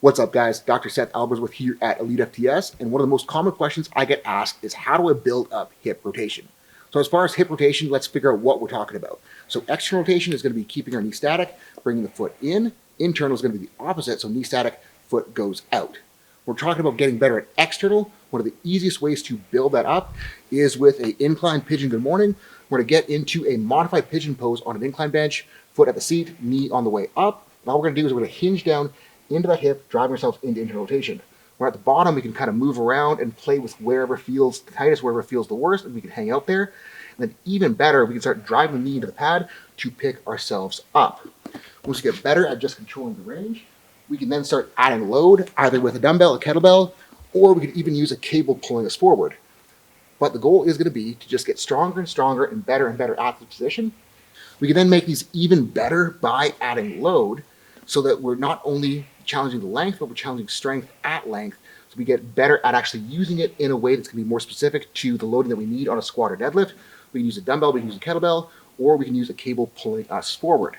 What's up, guys? Dr. Seth Albersworth here at elitefts, and one of the most common questions I get asked is how do I build up hip rotation? So as far as hip rotation, let's figure out what we're talking about. So external rotation is going to be keeping our knee static, bringing the foot in. Internal is going to be the opposite, so knee static, foot goes out. We're talking about getting better at external. One of the easiest ways to build that up is with an incline pigeon good morning. We're going to get into a modified pigeon pose on an incline bench, foot at the seat, knee on the way up. And all we're going to do is we're going to hinge down into the hip, driving ourselves into internal rotation. We're at the bottom, we can kind of move around and play with wherever feels the tightest, wherever feels the worst, and we can hang out there. And then even better, we can start driving the knee into the pad to pick ourselves up. Once we get better at just controlling the range, we can then start adding load, either with a dumbbell, a kettlebell, or we could even use a cable pulling us forward. But the goal is going to be to just get stronger and stronger and better at the position. We can then make these even better by adding load, so that we're not only challenging the length, but we're challenging strength at length. So we get better at actually using it in a way that's going to be more specific to the loading that we need on a squat or deadlift. We can use a dumbbell, we can use a kettlebell, or we can use a cable pulling us forward.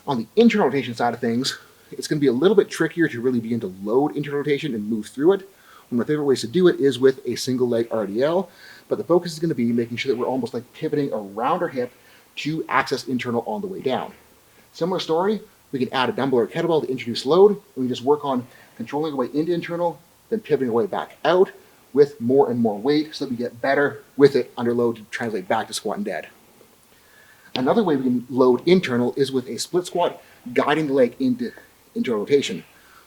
On the internal rotation side of things, it's going to be a little bit trickier to really begin to load internal rotation and move through it. One of my favorite ways to do it is with a single leg RDL, but the focus is going to be making sure that we're almost like pivoting around our hip to access internal on the way down. Similar story, we can add a dumbbell or a kettlebell to introduce load, and we just work on controlling our way into internal, then pivoting our way back out with more and more weight so that we get better with it under load to translate back to squat and dead. Another way we can load internal is with a split squat, guiding the leg into internal rotation.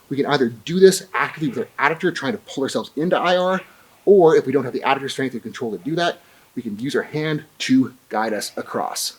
We can either do this actively with our adductor, trying to pull ourselves into IR, or if we don't have the adductor strength and control to do that, we can use our hand to guide us across.